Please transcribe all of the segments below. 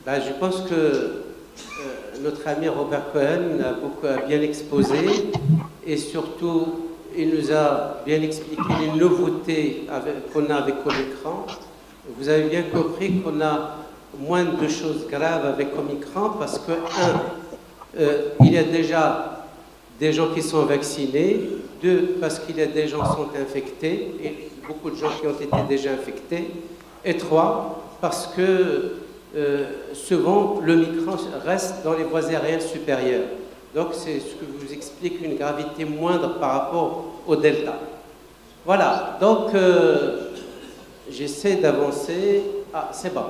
Ben, je pense que notre ami Robert Cohen a bien exposé et surtout il nous a bien expliqué les nouveautés qu'on a avec Omicron. Vous avez bien compris qu'on a moins de choses graves avec Omicron parce que, il y a déjà des gens qui sont vaccinés, deux, parce qu'il y a des gens qui sont infectés, et beaucoup de gens qui ont été déjà infectés, et trois, parce que souvent le micron reste dans les voies aériennes supérieures. Donc c'est ce que vous explique une gravité moindre par rapport au delta. Voilà, donc j'essaie d'avancer. Ah, c'est bon.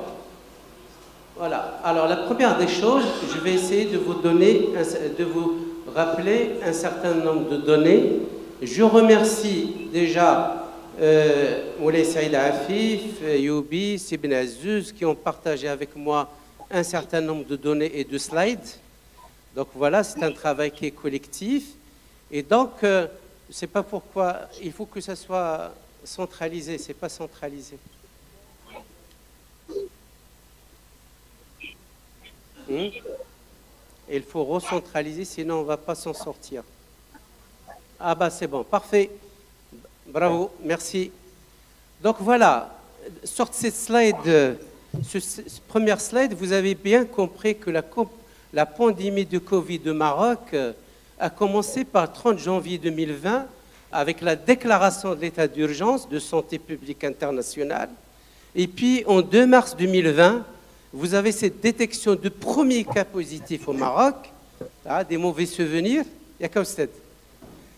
Voilà, alors la première des choses, je vais essayer de vous donner, de vous rappeler un certain nombre de données. Je remercie déjà Moulay Saïd Afif, Youbi, Sibn Azouz qui ont partagé avec moi un certain nombre de données et de slides. Donc voilà, c'est un travail qui est collectif. Et donc, je ne sais pas pourquoi, il faut que ça soit centralisé, ce n'est pas centralisé. Il faut recentraliser, sinon on ne va pas s'en sortir. Ah bah c'est bon, parfait. Bravo, merci. Donc voilà, sur cette slide, ce première slide, vous avez bien compris que la pandémie de Covid au Maroc a commencé par le 30 janvier 2020 avec la déclaration de l'état d'urgence de santé publique internationale. Et puis en 2 mars 2020, vous avez cette détection de premiers cas positifs au Maroc, des mauvais souvenirs, il y a comme ça.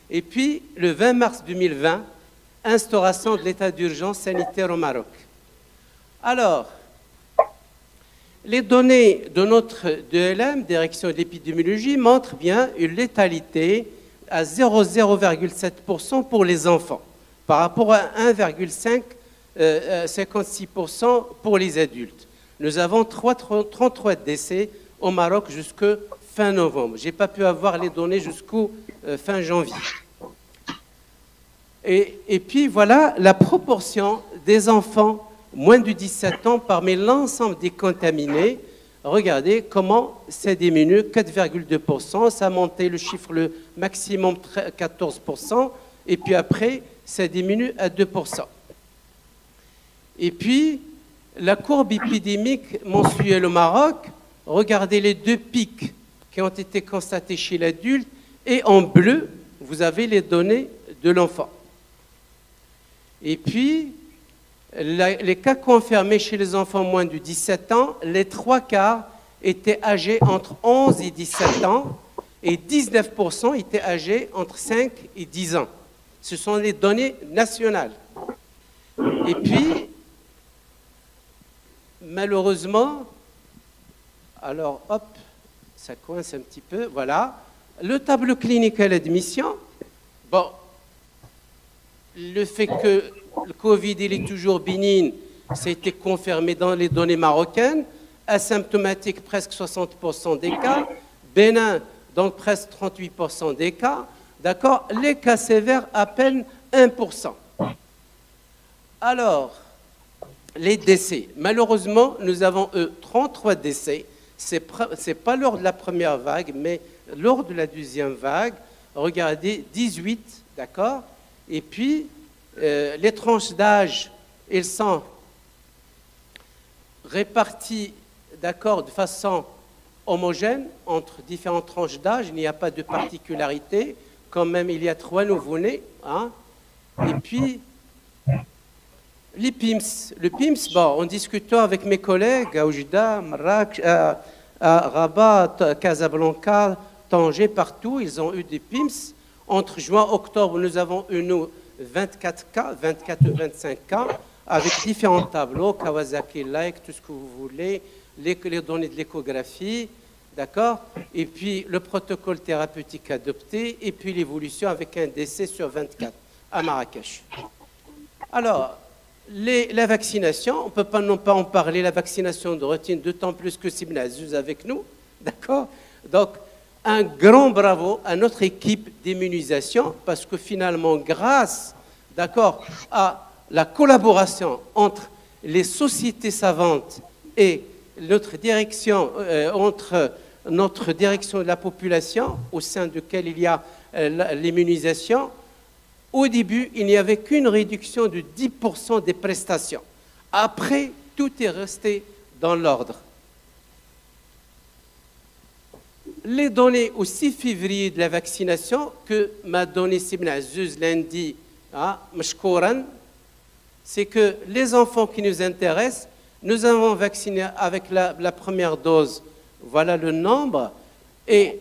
Et puis le 20 mars 2020, instauration de l'état d'urgence sanitaire au Maroc. Alors, les données de notre DLM, Direction de l'épidémiologie, montrent bien une létalité à 0,7% pour les enfants, par rapport à 1,56% pour les adultes. Nous avons 33 décès au Maroc jusqu'à fin novembre. Je n'ai pas pu avoir les données jusqu'au fin janvier. Et puis voilà la proportion des enfants moins de 17 ans parmi l'ensemble des contaminés. Regardez comment ça diminue, 4,2%, ça a monté le chiffre le maximum 14%, et puis après, ça diminue à 2%. Et puis, la courbe épidémique mensuelle au Maroc, regardez les 2 pics qui ont été constatés chez l'adulte, et en bleu, vous avez les données de l'enfant. Et puis, les cas confirmés chez les enfants moins de 17 ans, les 3/4 étaient âgés entre 11 et 17 ans et 19% étaient âgés entre 5 et 10 ans. Ce sont les données nationales. Et puis, malheureusement, alors hop, ça coince un petit peu, voilà. Le tableau clinique à l'admission, bon, le fait que le Covid il est toujours bénigne, ça a été confirmé dans les données marocaines, asymptomatique presque 60% des cas, bénin donc presque 38% des cas, d'accord, les cas sévères à peine 1%. Alors, les décès, malheureusement, nous avons 33 décès, c'est pas lors de la première vague, mais lors de la deuxième vague, regardez, 18, d'accord, et puis les tranches d'âge, elles sont réparties, d'accord, de façon homogène entre différentes tranches d'âge. Il n'y a pas de particularité. Quand même, il y a 3 nouveau-nés. Hein. Et puis, les PIMS. Le PIMS, bon, en discutant avec mes collègues à Oujda, Marrakech, à Rabat, Casablanca, Tanger, partout, ils ont eu des PIMS. Entre juin et octobre, nous avons eu 24 cas, 24 ou 25 cas, avec différents tableaux, Kawasaki-like, tout ce que vous voulez, les données de l'échographie, d'accord? Et puis le protocole thérapeutique adopté, et puis l'évolution avec un décès sur 24 à Marrakech. Alors, la vaccination, on ne peut pas non pas en parler, la vaccination de routine, d'autant plus que Sibn Azouz avec nous, d'accord? Donc, un grand bravo à notre équipe d'immunisation parce que finalement, grâce, d'accord, à la collaboration entre les sociétés savantes et notre direction, entre notre direction de la population, au sein de laquelle il y a l'immunisation, au début, il n'y avait qu'une réduction de 10% des prestations. Après, tout est resté dans l'ordre. Les données au 6 février de la vaccination que m'a donné Sibn Azouz lundi, c'est que les enfants qui nous intéressent, nous avons vacciné avec la première dose, voilà le nombre, et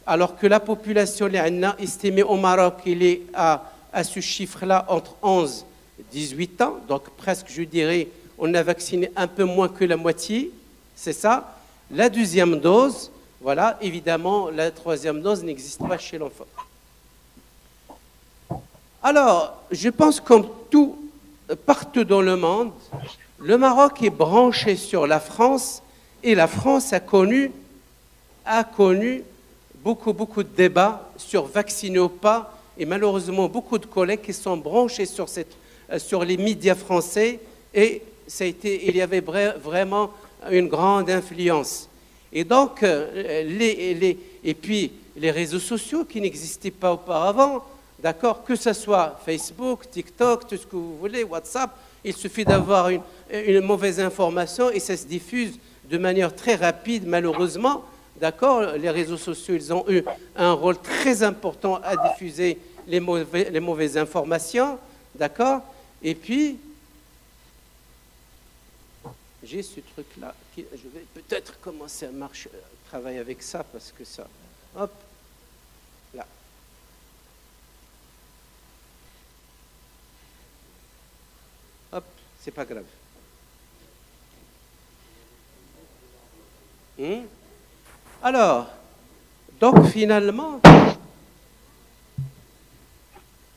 alors que la population estimée au Maroc, il est à ce chiffre-là entre 11 et 18 ans, donc presque, je dirais, on a vacciné un peu moins que la moitié, c'est ça. La deuxième dose, voilà, évidemment, la troisième dose n'existe pas chez l'enfant. Alors, je pense comme tout, partout dans le monde, le Maroc est branché sur la France et la France a connu beaucoup de débats sur vacciner ou pas et malheureusement beaucoup de collègues qui sont branchés sur les médias français et il y avait vraiment une grande influence. Et donc, et puis les réseaux sociaux qui n'existaient pas auparavant, d'accord, que ce soit Facebook, TikTok, tout ce que vous voulez, WhatsApp, il suffit d'avoir une mauvaise information et ça se diffuse de manière très rapide, malheureusement. D'accord, les réseaux sociaux, ils ont eu un rôle très important à diffuser les mauvaises informations. D'accord. Et puis, j'ai ce truc-là, je vais peut-être commencer à travailler avec ça, parce que ça, hop, là. Hop, c'est pas grave. Alors, donc finalement,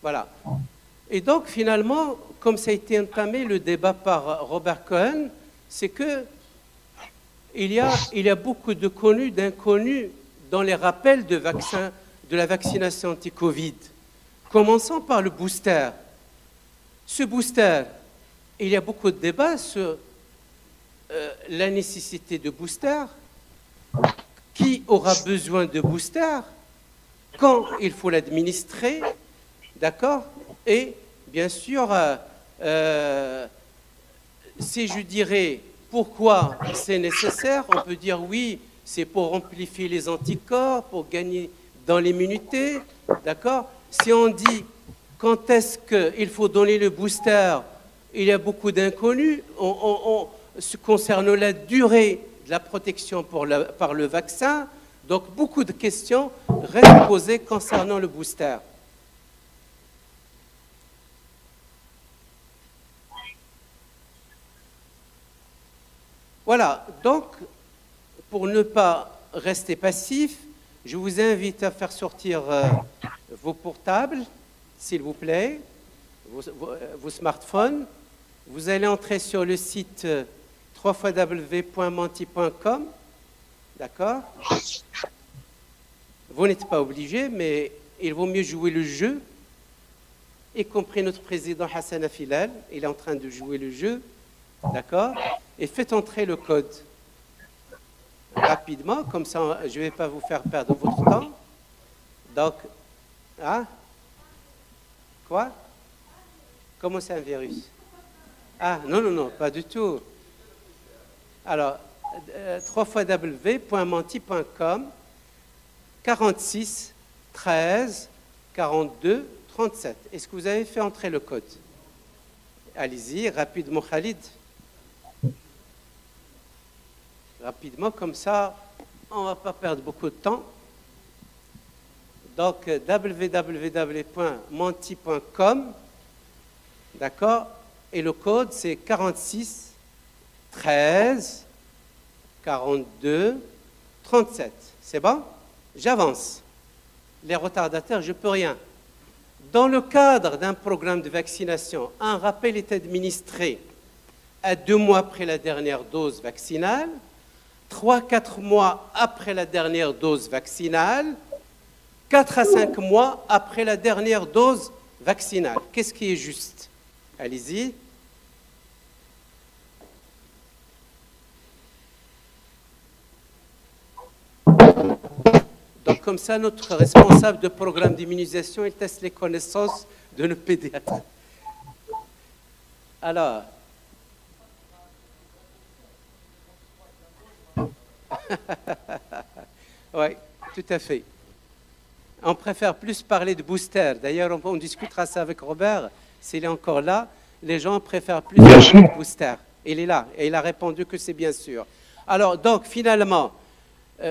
voilà. Et donc finalement, comme ça a été entamé le débat par Robert Cohen, c'est que il y a beaucoup de connus, d'inconnus dans les rappels de la vaccination anti-Covid. Commençons par le booster. Ce booster, il y a beaucoup de débats sur la nécessité de booster. Qui aura besoin de booster, quand il faut l'administrer, d'accord? Et bien sûr, si je dirais pourquoi c'est nécessaire, on peut dire oui, c'est pour amplifier les anticorps, pour gagner dans l'immunité, d'accord? Si on dit quand est-ce qu'il faut donner le booster, il y a beaucoup d'inconnus concernant la durée de la protection par le vaccin. Donc, beaucoup de questions restent posées concernant le booster. Voilà. Donc, pour ne pas rester passif, je vous invite à faire sortir vos portables, s'il vous plaît, vos smartphones. Vous allez entrer sur le site www.menti.com, d'accord? Vous n'êtes pas obligé, mais il vaut mieux jouer le jeu, y compris notre président Hassan Afilal, il est en train de jouer le jeu, d'accord? Et faites entrer le code rapidement, comme ça je ne vais pas vous faire perdre votre temps. Donc, hein? Quoi? Comment c'est un virus? Ah, non, pas du tout. Alors, www.menti.com 46 13 42 37. Est-ce que vous avez fait entrer le code? Allez-y, rapidement, Khalid. Rapidement, comme ça, on ne va pas perdre beaucoup de temps. Donc, www.menti.com, d'accord? Et le code, c'est 46 13 42 37. C'est bon? J'avance. Les retardataires, je ne peux rien. Dans le cadre d'un programme de vaccination, un rappel est administré à 2 mois après la dernière dose vaccinale, 3-4 mois après la dernière dose vaccinale, 4 à 5 mois après la dernière dose vaccinale. Qu'est-ce qui est juste? Allez-y. comme ça, notre responsable de programme d'immunisation, il teste les connaissances de nos pédiatres. Alors, oui, tout à fait. On préfère plus parler de booster. D'ailleurs, on discutera ça avec Robert, s'il est encore là. Les gens préfèrent plus parler de booster. Il est là, et il a répondu que c'est bien sûr. Alors, donc, finalement,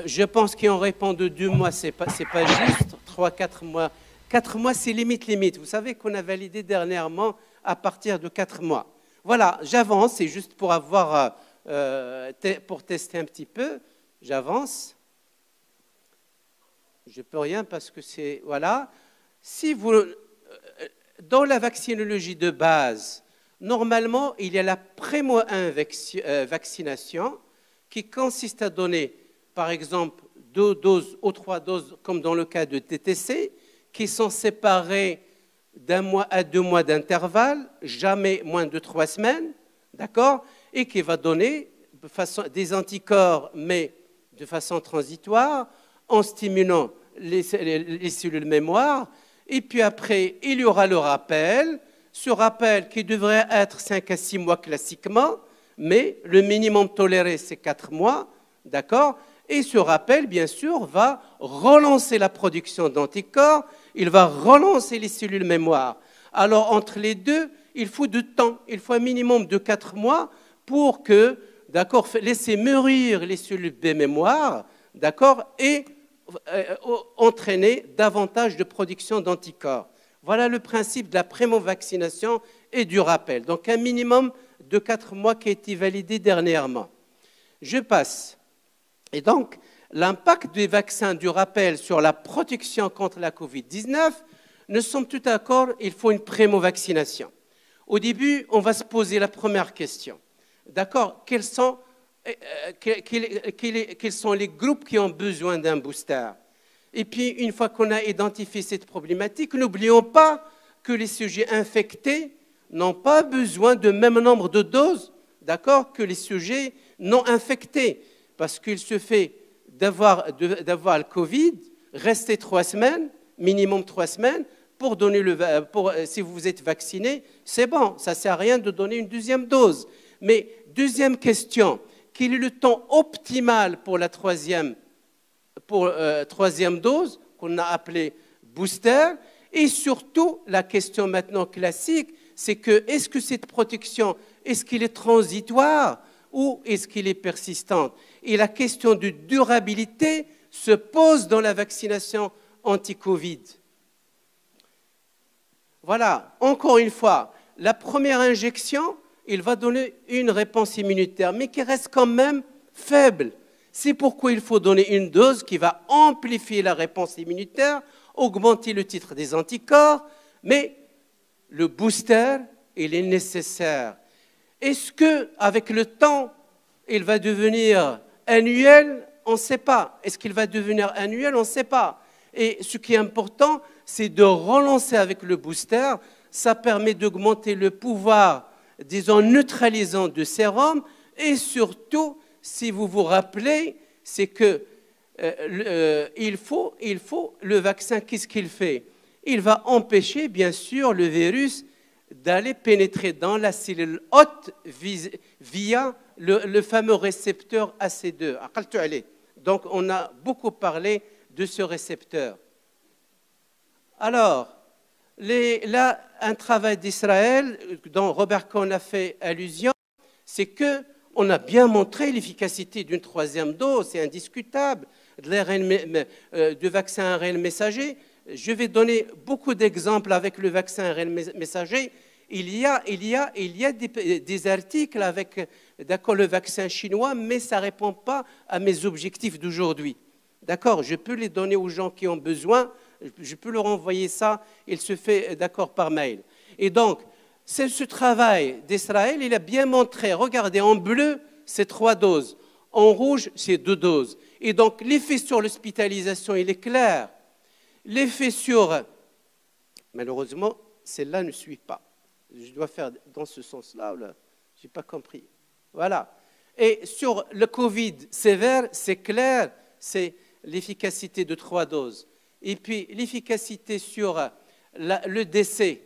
je pense qu'ils ont répondu 2 mois, c'est pas juste. 3, 4 mois. 4 mois, c'est limite. Vous savez qu'on a validé dernièrement à partir de 4 mois. Voilà, j'avance, c'est juste pour avoir, pour tester un petit peu. J'avance. Je ne peux rien parce que c'est... Voilà. Si vous... Dans la vaccinologie de base, normalement, il y a la primo-1 vaccination qui consiste à donner, par exemple, 2 doses ou 3 doses, comme dans le cas de TTC, qui sont séparées d'1 mois à 2 mois d'intervalle, jamais moins de 3 semaines, d'accord, et qui va donner des anticorps, mais de façon transitoire, en stimulant les cellules mémoire. Et puis après, il y aura le rappel, ce rappel qui devrait être 5 à 6 mois classiquement, mais le minimum toléré, c'est 4 mois, d'accord? Et ce rappel, bien sûr, va relancer la production d'anticorps, il va relancer les cellules mémoire. Alors, entre les deux, il faut du temps, il faut un minimum de 4 mois pour que, d'accord, laisser mûrir les cellules B mémoire, d'accord, et entraîner davantage de production d'anticorps. Voilà le principe de la primo-vaccination et du rappel. Donc, un minimum de 4 mois qui a été validé dernièrement. Je passe. Et donc, l'impact des vaccins du rappel sur la protection contre la Covid-19, nous sommes tous d'accord, il faut une primo-vaccination. Au début, on va se poser la première question. D'accord, quels sont les groupes qui ont besoin d'un booster? Et puis, une fois qu'on a identifié cette problématique, n'oublions pas que les sujets infectés n'ont pas besoin du même nombre de doses, d'accord, que les sujets non infectés. Parce qu'il se fait d'avoir le Covid, rester 3 semaines, minimum 3 semaines, pour donner si vous êtes vacciné, c'est bon, ça ne sert à rien de donner une 2e dose. Mais deuxième question, quel est le temps optimal pour la troisième dose, qu'on a appelée booster? Et surtout, la question maintenant classique, c'est que est-ce que cette protection, est-ce qu'elle est transitoire ou est-ce qu'elle est persistante? Et la question de durabilité se pose dans la vaccination anti-Covid. Voilà, encore une fois, la première injection, il va donner une réponse immunitaire, mais qui reste quand même faible. C'est pourquoi il faut donner une dose qui va amplifier la réponse immunitaire, augmenter le titre des anticorps, mais le booster, il est nécessaire. Est-ce qu'avec le temps, il va devenir annuel? On ne sait pas. Est-ce qu'il va devenir annuel? On ne sait pas. Et ce qui est important, c'est de relancer avec le booster. Ça permet d'augmenter le pouvoir, disons, neutralisant de sérum. Et surtout, si vous vous rappelez, c'est que le vaccin, qu'est-ce qu'il fait? Il va empêcher, bien sûr, le virus d'aller pénétrer dans la cellule hôte via le fameux récepteur AC2. Donc, on a beaucoup parlé de ce récepteur. Alors, là, un travail d'Israël, dont Robert Cohn a fait allusion, c'est qu'on a bien montré l'efficacité d'une 3e dose, c'est indiscutable, de vaccin ARN messager. Je vais donner beaucoup d'exemples avec le vaccin ARN messager. Il y a des articles avec le vaccin chinois, mais ça ne répond pas à mes objectifs d'aujourd'hui. D'accord, je peux les donner aux gens qui ont besoin, je peux leur envoyer ça, il se fait par mail. Et donc, ce travail d'Israël, il a bien montré, regardez, en bleu, c'est 3 doses, en rouge, c'est 2 doses. Et donc, l'effet sur l'hospitalisation, il est clair. L'effet sur... Malheureusement, celle-là ne suit pas. Je dois faire dans ce sens-là, je n'ai pas compris. Voilà. Et sur le Covid sévère, c'est clair, c'est l'efficacité de 3 doses, et puis l'efficacité sur le décès,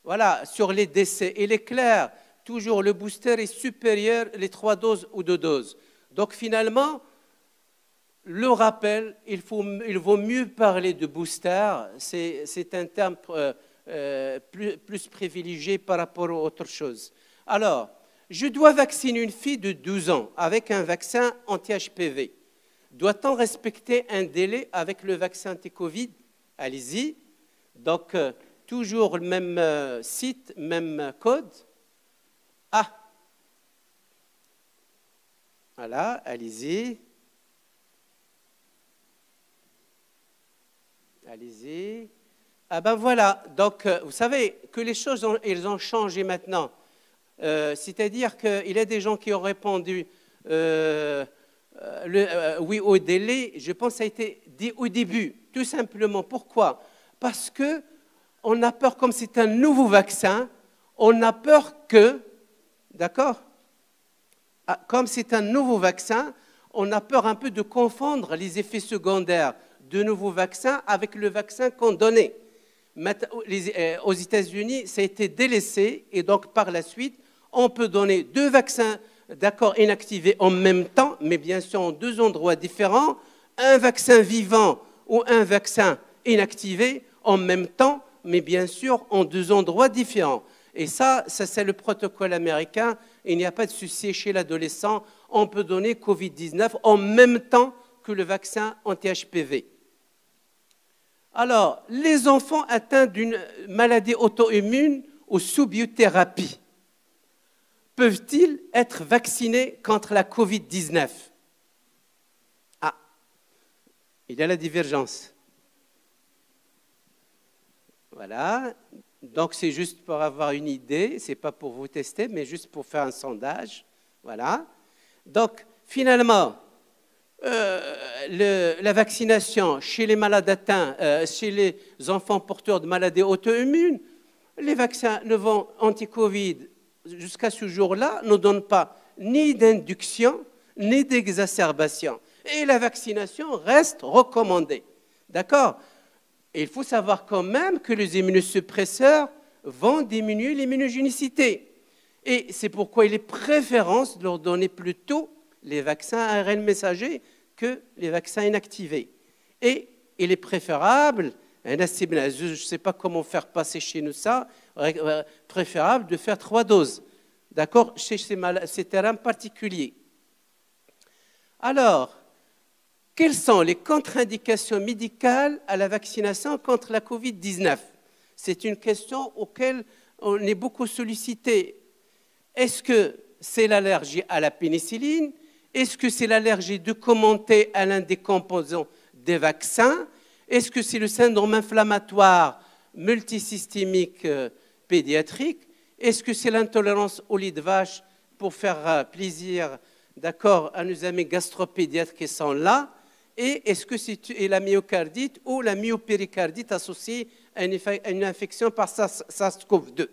voilà, sur les décès, il est clair, toujours le booster est supérieur les 3 doses ou 2 doses. Donc finalement, le rappel, il vaut mieux parler de booster, c'est un terme plus privilégié par rapport à autre chose. Alors, je dois vacciner une fille de 12 ans avec un vaccin anti-HPV. Doit-on respecter un délai avec le vaccin anti-Covid? Allez-y. Donc, toujours le même site, même code. Ah, voilà, allez-y. Allez-y. Ah ben voilà, donc vous savez que les choses elles ont changé maintenant. C'est-à-dire qu'il y a des gens qui ont répondu oui au délai. Je pense que ça a été dit au début, tout simplement. Pourquoi? Parce qu'on a peur, comme c'est un nouveau vaccin, on a peur que, d'accord? Comme c'est un nouveau vaccin, on a peur un peu de confondre les effets secondaires de nouveaux vaccins avec le vaccin qu'on donnait. Aux États-Unis, ça a été délaissé et donc par la suite, on peut donner 2 vaccins d'accord inactivés en même temps, mais bien sûr en 2 endroits différents, un vaccin vivant ou un vaccin inactivé en même temps, mais bien sûr en 2 endroits différents. Et ça c'est le protocole américain. Il n'y a pas de souci chez l'adolescent. On peut donner Covid-19 en même temps que le vaccin anti-HPV. Alors, les enfants atteints d'une maladie auto-immune ou sous biothérapie peuvent-ils être vaccinés contre la Covid-19? Ah, il y a la divergence. Voilà. Donc, c'est juste pour avoir une idée, ce n'est pas pour vous tester, mais juste pour faire un sondage. Voilà. Donc, finalement, la vaccination chez les malades atteints, chez les enfants porteurs de maladies auto-immunes, les vaccins anti-Covid, jusqu'à ce jour-là, ne donnent pas ni d'induction, ni d'exacerbation. Et la vaccination reste recommandée. D'accord? Et il faut savoir quand même que les immunosuppresseurs vont diminuer l'immunogénicité. Et c'est pourquoi il est préférable de leur donner plutôt les vaccins ARN messagers que les vaccins inactivés. Et il est préférable, je ne sais pas comment faire passer chez nous ça, préférable de faire 3 doses, d'accord, chez ces terrains particuliers. Alors, quelles sont les contre-indications médicales à la vaccination contre la Covid-19? C'est une question auquel on est beaucoup sollicité. Est-ce que c'est l'allergie à la pénicilline? Est-ce que c'est l'allergie de commenter à l'un des composants des vaccins? Est-ce que c'est le syndrome inflammatoire multisystémique pédiatrique? Est-ce que c'est l'intolérance au lait de vache pour faire plaisir, d'accord, à nos amis gastropédiatres qui sont là? Et est-ce que c'est la myocardite ou la myopéricardite associée à une infection par SARS-CoV-2?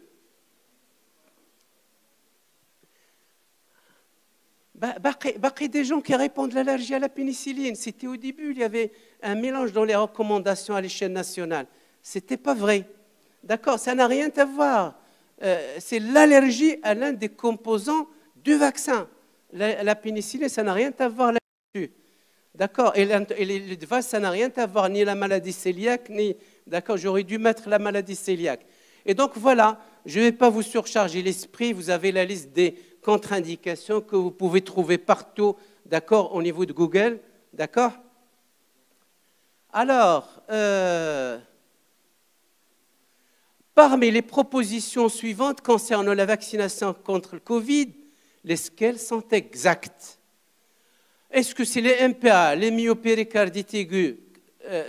Il y a des gens qui répondent l'allergie à la pénicilline. C'était au début, il y avait un mélange dans les recommandations à l'échelle nationale. Ce n'était pas vrai. D'accord, ça n'a rien à voir. C'est l'allergie à l'un des composants du vaccin. La pénicilline, ça n'a rien à voir là-dessus. D'accord, et les vaches, ça n'a rien à voir, ni la maladie cœliaque, ni... D'accord, j'aurais dû mettre la maladie cœliaque. Et donc voilà, je ne vais pas vous surcharger l'esprit, vous avez la liste des contre-indications que vous pouvez trouver partout, d'accord, au niveau de Google, d'accord? Alors, parmi les propositions suivantes concernant la vaccination contre le Covid, lesquelles sont exactes? Est-ce que c'est les MPA, les myopéricardites aiguës,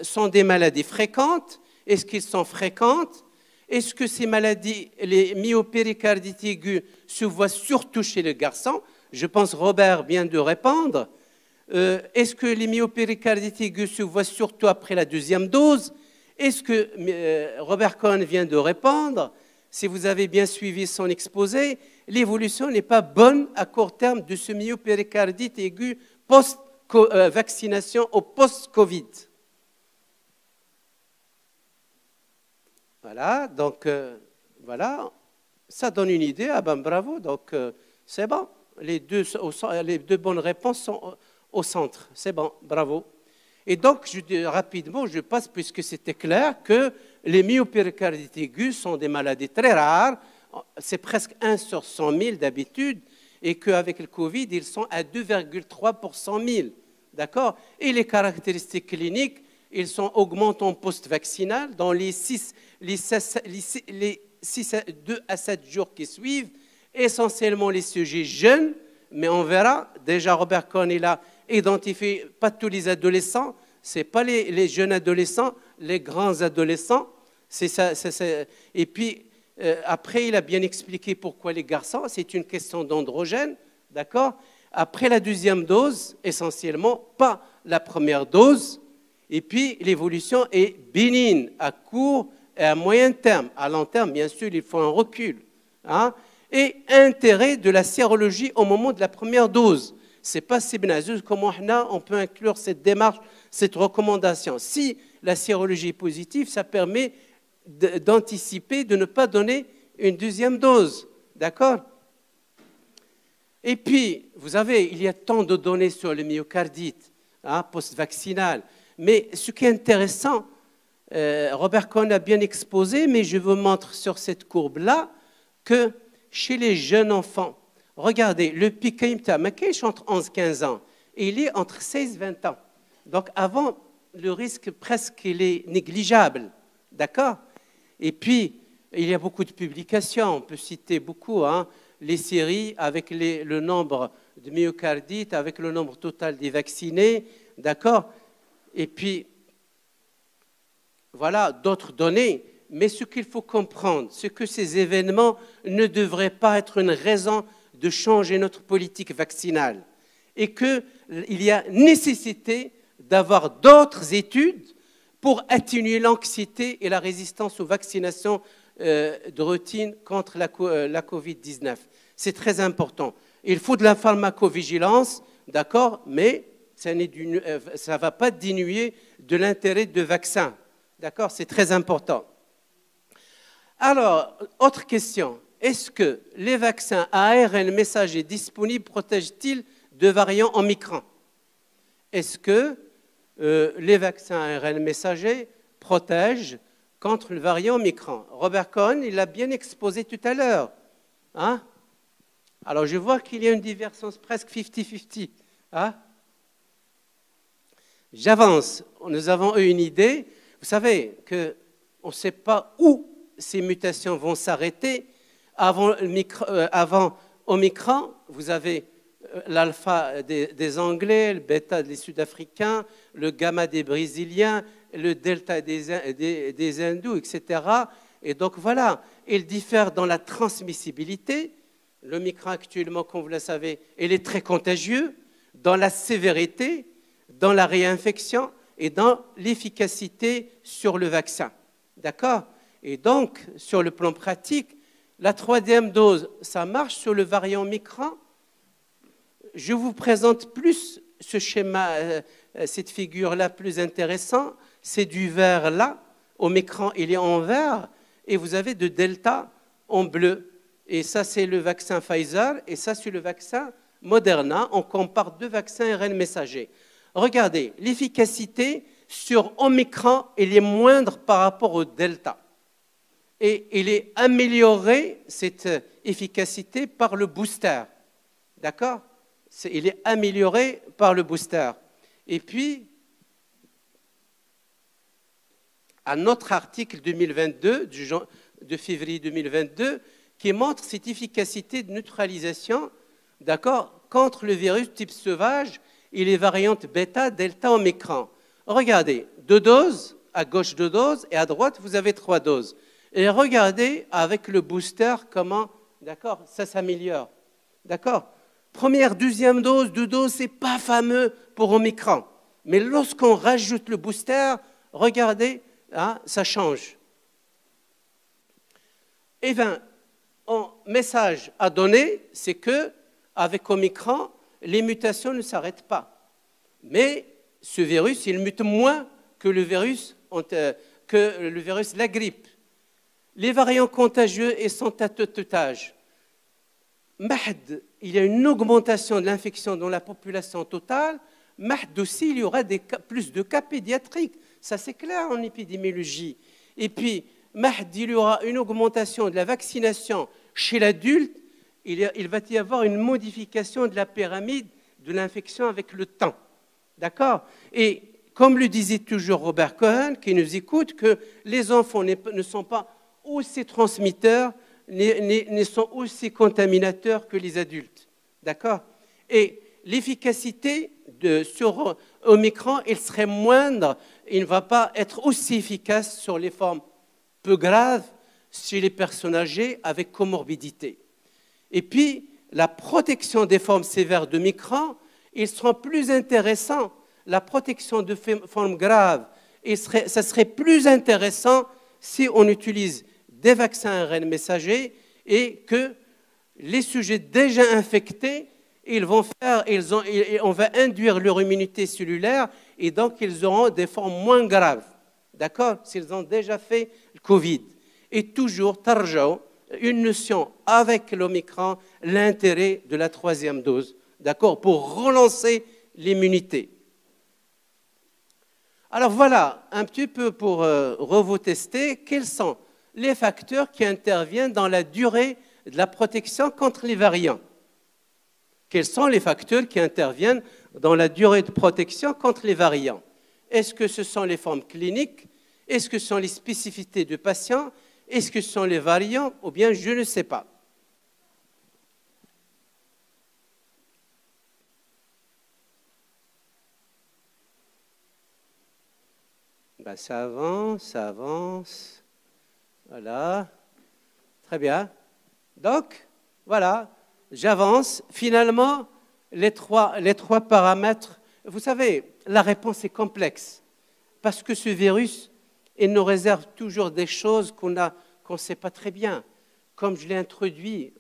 sont des maladies fréquentes? Est-ce qu'elles sont fréquentes? Est-ce que ces maladies, les myopéricardites aiguës, se voient surtout chez les garçons? Je pense que Robert vient de répondre. Est-ce que les myopéricardites aiguës se voient surtout après la 2e dose? Est-ce que Robert Cohen vient de répondre? Si vous avez bien suivi son exposé, l'évolution n'est pas bonne à court terme de ce myopéricardite aigu post-vaccination au post-Covid. Voilà, donc voilà, ça donne une idée. Ah ben bravo, donc c'est bon. Les deux bonnes réponses sont au centre. C'est bon, bravo. Et donc, rapidement, je passe, puisque c'était clair, que les myopéricardites aiguës sont des maladies très rares. C'est presque 1 sur 100 000 d'habitude. Et qu'avec le Covid, ils sont à 2,3 pour 100 000. D'accord? Et les caractéristiques cliniques, ils sont augmentants post-vaccinal dans les 2 à 7 jours qui suivent, essentiellement les sujets jeunes, mais on verra, déjà Robert Cohen il a identifié pas tous les adolescents, ce n'est pas les jeunes adolescents, les grands adolescents, c'est ça, et puis après il a bien expliqué pourquoi les garçons, c'est une question d'androgène, d'accord? Après la deuxième dose, essentiellement, pas la première dose, et puis l'évolution est bénigne à court et à moyen terme. À long terme, bien sûr, il faut un recul. Hein? Et intérêt de la sérologie au moment de la première dose. Ce n'est pas si bénazeuse comment on peut inclure cette démarche, cette recommandation. Si la sérologie est positive, ça permet d'anticiper, de ne pas donner une deuxième dose. D'accord? Et puis, vous savez, il y a tant de données sur le myocardite post-vaccinal. Mais ce qui est intéressant, Robert Cohen a bien exposé, mais je vous montre sur cette courbe-là que chez les jeunes enfants, regardez, le pic entre 11 et 15 ans, et il est entre 16 et 20 ans. Donc avant, le risque presque il est négligeable, d'accord? Et puis, il y a beaucoup de publications, on peut citer beaucoup, les séries avec le nombre de myocardites, avec le nombre total des vaccinés, d'accord? Et puis, voilà, d'autres données. Mais ce qu'il faut comprendre, c'est que ces événements ne devraient pas être une raison de changer notre politique vaccinale et qu'il y a nécessité d'avoir d'autres études pour atténuer l'anxiété et la résistance aux vaccinations de routine contre la COVID-19. C'est très important. Il faut de la pharmacovigilance, d'accord, mais ça ne va pas diminuer de l'intérêt de vaccin. D'accord, c'est très important. Alors, autre question. Est-ce que les vaccins à ARN messager disponibles protègent-ils de variants Omicron? Est-ce que les vaccins à ARN messager protègent contre le variant Omicron? Robert Cohen, il l'a bien exposé tout à l'heure. Hein? Alors, je vois qu'il y a une divergence presque 50-50. Hein? J'avance. Nous avons eu une idée. Vous savez qu'on ne sait pas où ces mutations vont s'arrêter. Avant Omicron, vous avez l'alpha des Anglais, le bêta des Sud-Africains, le gamma des Brésiliens, le delta des Hindous, etc. Et donc voilà, ils diffèrent dans la transmissibilité. L'Omicron actuellement, comme vous le savez, il est très contagieux, dans la sévérité, dans la réinfection et dans l'efficacité sur le vaccin. D'accord? Et donc, sur le plan pratique, la troisième dose, ça marche sur le variant Omicron. Je vous présente plus ce schéma, cette figure-là plus intéressant. C'est du vert là, Omicron il est en vert, et vous avez de delta en bleu. Et ça, c'est le vaccin Pfizer, et ça, c'est le vaccin Moderna. On compare deux vaccins ARN messagers. Regardez, l'efficacité sur Omicron, elle est moindre par rapport au delta. Et il est amélioré, cette efficacité, par le booster. D'accord? Il est amélioré par le booster. Et puis, un autre article 2022, de février 2022, qui montre cette efficacité de neutralisation, d'accord, contre le virus type sauvage et les variantes bêta, delta, omicron. Regardez, 2 doses, à gauche 2 doses, et à droite, vous avez 3 doses. Et regardez avec le booster comment, d'accord, ça s'améliore. D'accord? Première, deuxième dose, 2 doses, ce n'est pas fameux pour Omicron. Mais lorsqu'on rajoute le booster, regardez, ça change. Eh bien, un message à donner, c'est qu'avec Omicron, les mutations ne s'arrêtent pas. Mais ce virus, il mute moins que le virus la grippe. Les variants contagieux et sont à tout âge. Mahd, il y a une augmentation de l'infection dans la population totale. Mahd aussi, il y aura plus de cas pédiatriques. Ça, c'est clair en épidémiologie. Et puis, Mahd, il y aura une augmentation de la vaccination chez l'adulte. Il va y avoir une modification de la pyramide de l'infection avec le temps. D'accord? Et comme le disait toujours Robert Cohen, qui nous écoute, que les enfants ne sont pas aussi transmetteurs, ne sont aussi contaminateurs que les adultes. D'accord? Et l'efficacité sur Omicron, elle serait moindre, il ne va pas être aussi efficace sur les formes peu graves chez les personnes âgées avec comorbidité. Et puis, la protection des formes sévères d'Omicron, il sera plus intéressant. La protection de formes graves, ça serait plus intéressant si on utilise des vaccins ARN messagers et que les sujets déjà infectés, on va induire leur immunité cellulaire et donc ils auront des formes moins graves. D'accord? S'ils ont déjà fait le Covid. Et toujours, tarjao, une notion avec l'Omicron, l'intérêt de la 3e dose. D'accord? Pour relancer l'immunité. Alors voilà, un petit peu pour vous tester, quels sont les facteurs qui interviennent dans la durée de la protection contre les variants. Quels sont les facteurs qui interviennent dans la durée de protection contre les variants? Est-ce que ce sont les formes cliniques? Est-ce que ce sont les spécificités du patient? Est-ce que ce sont les variants? Ou bien je ne sais pas. Ben, ça avance, ça avance. Voilà. Très bien. Donc, voilà, j'avance. Finalement, les trois paramètres, vous savez, la réponse est complexe. Parce que ce virus, il nous réserve toujours des choses qu'on ne sait pas très bien. Comme je l'ai introduit,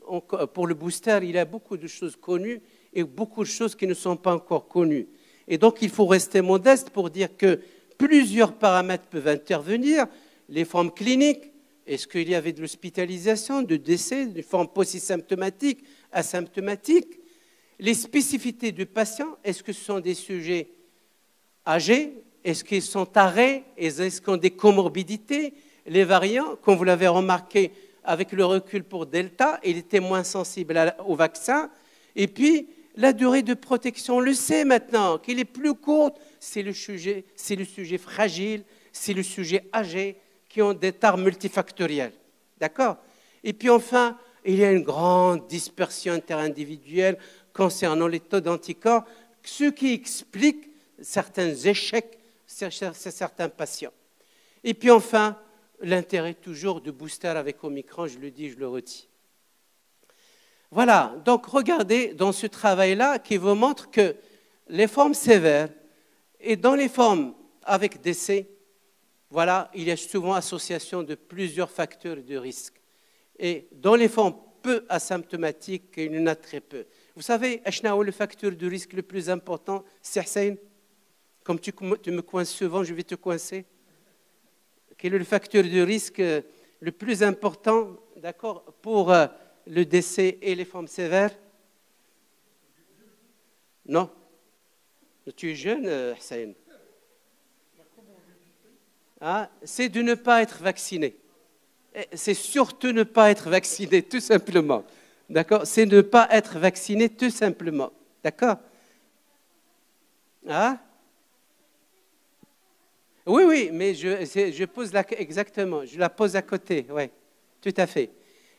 pour le booster, il y a beaucoup de choses connues et beaucoup de choses qui ne sont pas encore connues. Et donc, il faut rester modeste pour dire que plusieurs paramètres peuvent intervenir. Les formes cliniques, est-ce qu'il y avait de l'hospitalisation, de décès, des formes post-symptomatiques, asymptomatiques? Les spécificités du patient, est-ce que ce sont des sujets âgés? Est-ce qu'ils sont arrêts? Est-ce qu'ils ont des comorbidités? Les variants, comme vous l'avez remarqué avec le recul pour Delta, il était moins sensible au vaccin. Et puis, la durée de protection, on le sait maintenant, qu'elle est plus courte, c'est le sujet fragile, c'est le sujet âgé, qui ont des tares multifactorielles. D'accord? Et puis enfin, il y a une grande dispersion interindividuelle concernant les taux d'anticorps, ce qui explique certains échecs chez certains patients. Et puis enfin, l'intérêt toujours de booster avec Omicron, je le dis, je le redis. Voilà, donc regardez dans ce travail-là qui vous montre que les formes sévères et dans les formes avec décès, voilà, il y a souvent association de plusieurs facteurs de risque. Et dans les formes peu asymptomatiques, il y en a très peu. Vous savez, le facteur de risque le plus important, c'est Hussein. Comme tu me coinces souvent, je vais te coincer. Quel est le facteur de risque le plus important, d'accord, pour le décès et les formes sévères? Non. Tu es jeune, Hussein. Ah, c'est de ne pas être vacciné. C'est surtout ne pas être vacciné, tout simplement. D'accord? C'est ne pas être vacciné, tout simplement. D'accord? Ah? Oui, oui, mais je pose exactement, je la pose à côté, oui, tout à fait.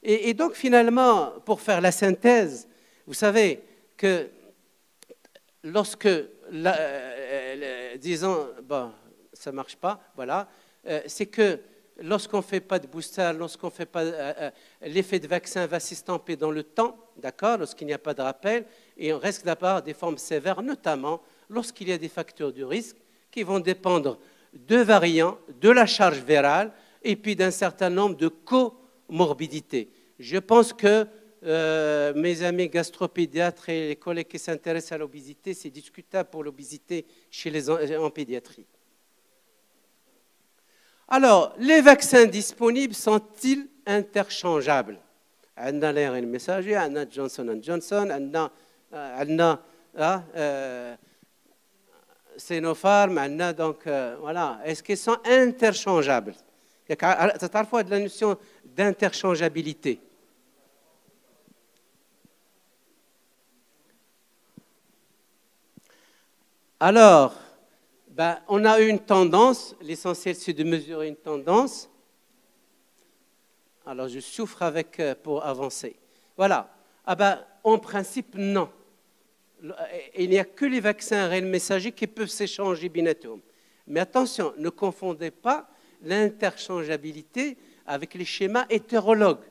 Et donc, finalement, pour faire la synthèse, vous savez que lorsque, disons, bon, ça ne marche pas, voilà, c'est que lorsqu'on ne fait pas de booster, lorsqu'on ne fait pas, l'effet de vaccin va s'estomper dans le temps, d'accord, lorsqu'il n'y a pas de rappel, et on risque d'avoir des formes sévères, notamment lorsqu'il y a des facteurs de risque qui vont dépendre de variants, de la charge virale, et puis d'un certain nombre de comorbidités. Je pense que mes amis gastropédiatres et les collègues qui s'intéressent à l'obésité, c'est discutable pour l'obésité en pédiatrie. Alors, les vaccins disponibles sont-ils interchangeables? On a l'ARN messager, on a Johnson & Johnson, on a Sinopharm, on a donc, voilà. Est-ce qu'ils sont interchangeables? Il y a parfois de la notion d'interchangeabilité. Alors, ben, on a une tendance, l'essentiel c'est de mesurer une tendance. Alors, je souffre pour avancer. Voilà. Ah ben, en principe, non. Il n'y a que les vaccins ARN messagers qui peuvent s'échanger binatome. Mais attention, ne confondez pas l'interchangeabilité avec les schémas hétérologues.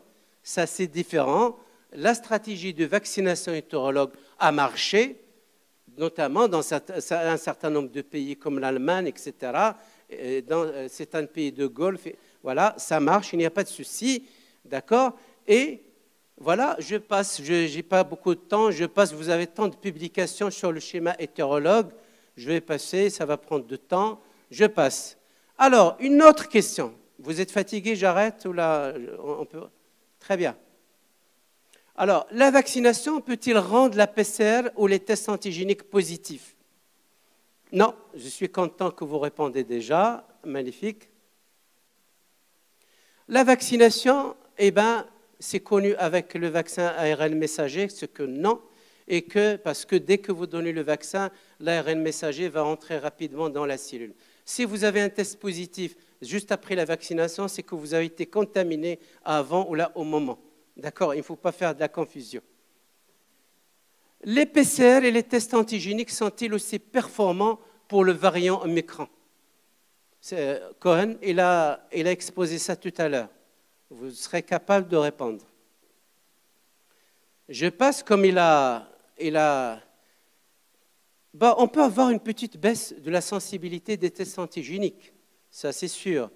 Ça, c'est différent. La stratégie de vaccination hétérologue a marché, notamment dans un certain nombre de pays comme l'Allemagne, etc. Dans certains pays de Golfe, voilà, ça marche, il n'y a pas de souci, d'accord? Et voilà, je passe, je n'ai pas beaucoup de temps, je passe, vous avez tant de publications sur le schéma hétérologue, je vais passer, ça va prendre du temps, je passe. Alors, une autre question. Vous êtes fatigué, j'arrête ou là, on peut... Très bien. Alors, la vaccination peut-il rendre la PCR ou les tests antigéniques positifs? Non, je suis content que vous répondez déjà. Magnifique. La vaccination, eh bien, c'est connu avec le vaccin ARN messager, ce que non, et parce que dès que vous donnez le vaccin, l'ARN messager va entrer rapidement dans la cellule. Si vous avez un test positif juste après la vaccination, c'est que vous avez été contaminé avant ou là au moment. D'accord? Il ne faut pas faire de la confusion. Les PCR et les tests antigéniques sont-ils aussi performants pour le variant Omicron? Cohen, il a exposé ça tout à l'heure. Vous serez capable de répondre. Je passe comme bon, on peut avoir une petite baisse de la sensibilité des tests antigéniques, ça c'est sûr.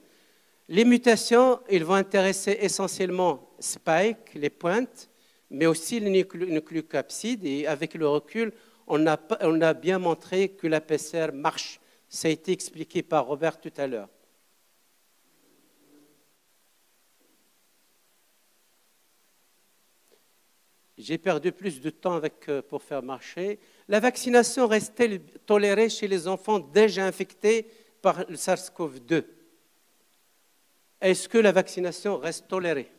Les mutations, ils vont intéresser essentiellement spike, les pointes, mais aussi les nucléocapsides. Et avec le recul, on a bien montré que la PCR marche. Ça a été expliqué par Robert tout à l'heure. J'ai perdu plus de temps pour faire marcher. La vaccination reste-t-elle tolérée chez les enfants déjà infectés par le SARS-CoV-2? Est-ce que la vaccination reste tolérée?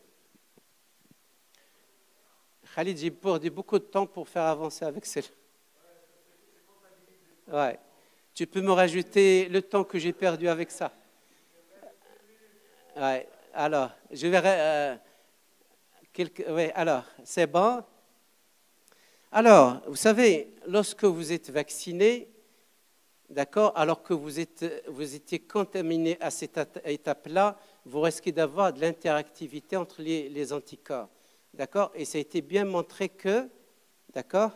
Khalid, j'ai perdu beaucoup de temps pour faire avancer avec celle-là. Ouais. Tu peux me rajouter le temps que j'ai perdu avec ça? Ouais. Alors, je verrai... oui, alors, c'est bon. Alors, vous savez, lorsque vous êtes vacciné, d'accord, alors que vous étiez contaminé à cette étape-là, vous risquez d'avoir de l'interactivité entre les anticorps. D'accord? Et ça a été bien montré que, d'accord?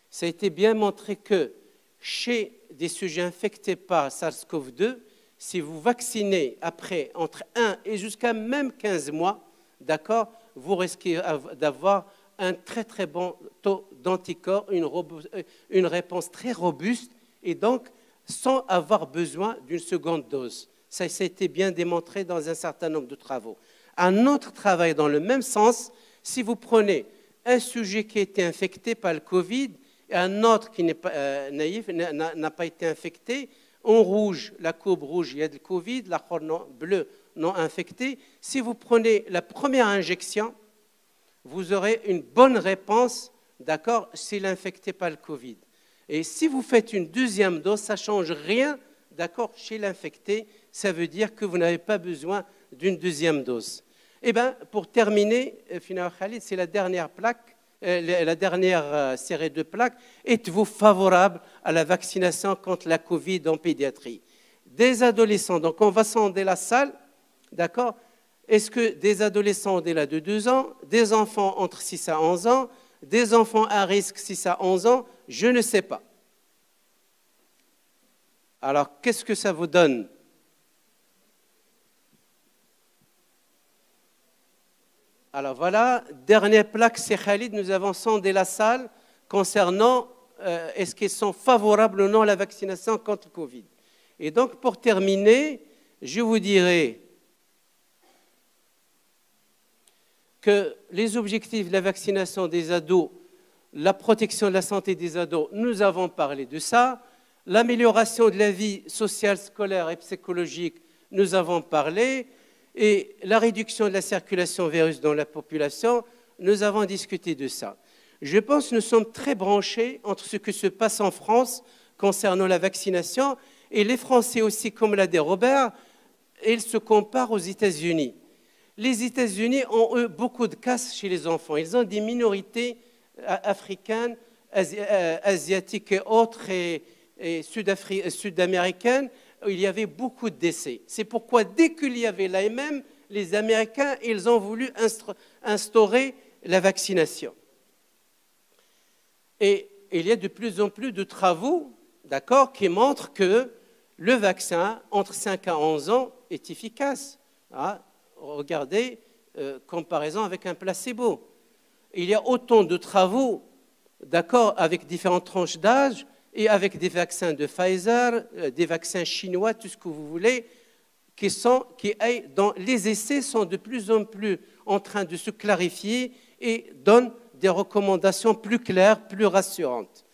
Ça a été bien montré que chez des sujets infectés par SARS-CoV-2, si vous vaccinez après entre 1 et jusqu'à même 15 mois, d'accord, vous risquez d'avoir un très très bon taux d'anticorps, une réponse très robuste et donc sans avoir besoin d'une seconde dose. Ça a été bien démontré dans un certain nombre de travaux. Un autre travail dans le même sens, si vous prenez un sujet qui a été infecté par le Covid et un autre qui n'est pas naïf, n'a pas été infecté, en rouge, la courbe rouge, il y a du Covid, la courbe bleue, non infecté. Si vous prenez la première injection, vous aurez une bonne réponse, d'accord, s'il est infecté par le Covid. Et si vous faites une deuxième dose, ça ne change rien, d'accord, chez l'infecté. Ça veut dire que vous n'avez pas besoin d'une deuxième dose. Eh bien, pour terminer, Fina Khalid, c'est la dernière plaque, la dernière série de plaques. Êtes-vous favorable à la vaccination contre la Covid en pédiatrie? Des adolescents, donc on va sonder la salle, d'accord? Est-ce que des adolescents au-delà de 2 ans, des enfants entre 6 à 11 ans, des enfants à risque 6 à 11 ans, je ne sais pas. Alors, qu'est-ce que ça vous donne? Alors voilà, dernière plaque, c'est Khalid. Nous avons sondé la salle concernant est-ce qu'ils sont favorables ou non à la vaccination contre le Covid. Et donc, pour terminer, je vous dirai que les objectifs de la vaccination des ados, la protection de la santé des ados, nous avons parlé de ça. L'amélioration de la vie sociale, scolaire et psychologique, nous avons parlé. Et la réduction de la circulation virus dans la population, nous avons discuté de ça. Je pense que nous sommes très branchés entre ce qui se passe en France concernant la vaccination et les Français aussi, comme l'a dit Robert, ils se comparent aux États-Unis. Les États-Unis ont eu beaucoup de cas chez les enfants. Ils ont des minorités africaines, asiatiques et autres et sud-américaines. Il y avait beaucoup de décès. C'est pourquoi dès qu'il y avait l'AMM, les Américains, ils ont voulu instaurer la vaccination. Et il y a de plus en plus de travaux, d'accord, qui montrent que le vaccin, entre 5 à 11 ans, est efficace. Hein? Regardez, comparaison avec un placebo. Il y a autant de travaux, d'accord, avec différentes tranches d'âge et avec des vaccins de Pfizer, des vaccins chinois, tout ce que vous voulez, dont les essais sont de plus en plus en train de se clarifier et donnent des recommandations plus claires, plus rassurantes.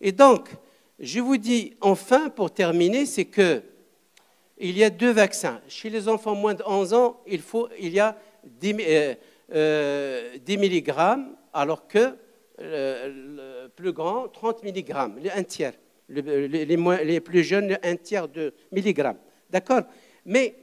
Et donc, je vous dis enfin, pour terminer, c'est qu'il y a 2 vaccins. Chez les enfants moins de 11 ans, il y a 10 mg, alors que le plus grand, 30 mg, un tiers. Les plus jeunes, un tiers de milligrammes. D'accord? Mais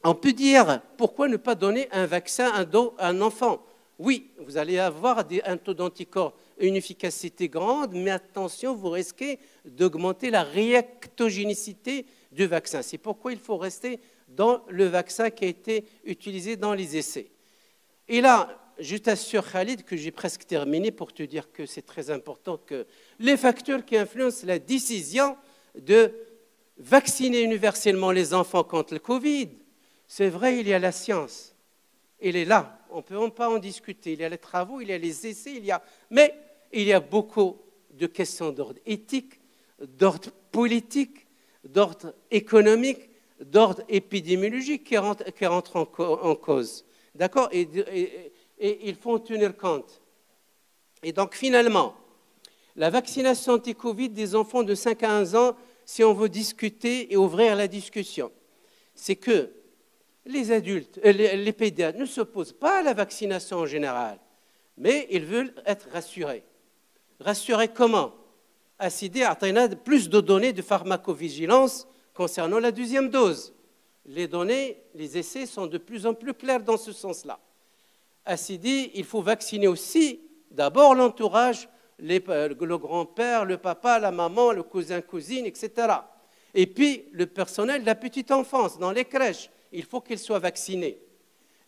on peut dire, pourquoi ne pas donner un vaccin à un enfant? Oui, vous allez avoir un taux d'anticorps, une efficacité grande, mais attention, vous risquez d'augmenter la réactogénicité du vaccin. C'est pourquoi il faut rester dans le vaccin qui a été utilisé dans les essais. Et là, je t'assure, Khalid, que j'ai presque terminé pour te dire que c'est très important que les facteurs qui influencent la décision de vacciner universellement les enfants contre le Covid, c'est vrai, il y a la science. Elle est là. On ne peut pas en discuter. Il y a les travaux, il y a les essais, mais il y a beaucoup de questions d'ordre éthique, d'ordre politique, d'ordre économique, d'ordre épidémiologique qui rentrent en cause. D'accord? Et il faut en tenir compte. Et donc, finalement, la vaccination anti-Covid des enfants de 5 à 11 ans, si on veut discuter et ouvrir la discussion, c'est que les adultes, les pédiatres ne s'opposent pas à la vaccination en général, mais ils veulent être rassurés. Rassurés comment? ACD a plus de données de pharmacovigilance concernant la 2e dose. Les données, les essais sont de plus en plus clairs dans ce sens-là. ACD, il faut vacciner aussi d'abord l'entourage, le grand-père, le papa, la maman, le cousin, cousine, etc. Et puis le personnel de la petite enfance dans les crèches. Il faut qu'ils soient vaccinés.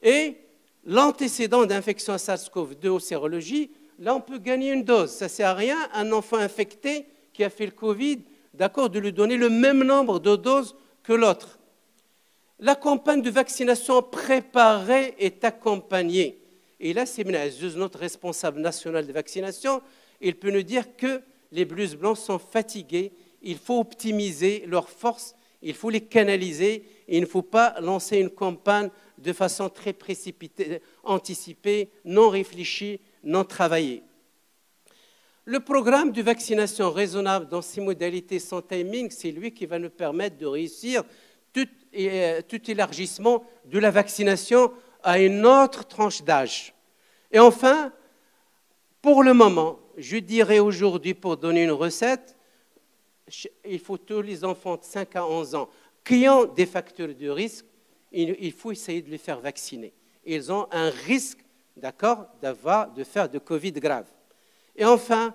Et l'antécédent d'infection à SARS-CoV-2 aux sérologies, là, on peut gagner une dose. Ça ne sert à rien, un enfant infecté qui a fait le Covid, d'accord, de lui donner le même nombre de doses que l'autre. La campagne de vaccination préparée est accompagnée. Et là, c'est notre responsable national de vaccination. Il peut nous dire que les blouses blancs sont fatigués. Il faut optimiser leurs forces. Il faut les canaliser. Il ne faut pas lancer une campagne de façon très précipitée, anticipée, non réfléchie, non travaillée. Le programme de vaccination raisonnable dans ses modalités, son timing, c'est lui qui va nous permettre de réussir tout élargissement de la vaccination à une autre tranche d'âge. Et enfin, pour le moment, je dirais aujourd'hui, pour donner une recette, il faut tous les enfants de 5 à 11 ans qui ont des facteurs de risque, il faut essayer de les faire vacciner. Ils ont un risque, d'accord, de faire de Covid grave. Et enfin,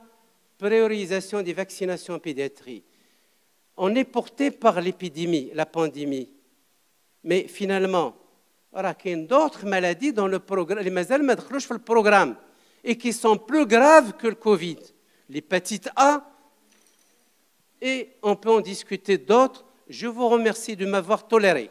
priorisation des vaccinations en pédiatrie. On est porté par l'épidémie, la pandémie. Mais finalement, il y a d'autres maladies dans le programme, le programme, et qui sont plus graves que le Covid. L'hépatite A, et on peut en discuter d'autres. Je vous remercie de m'avoir toléré.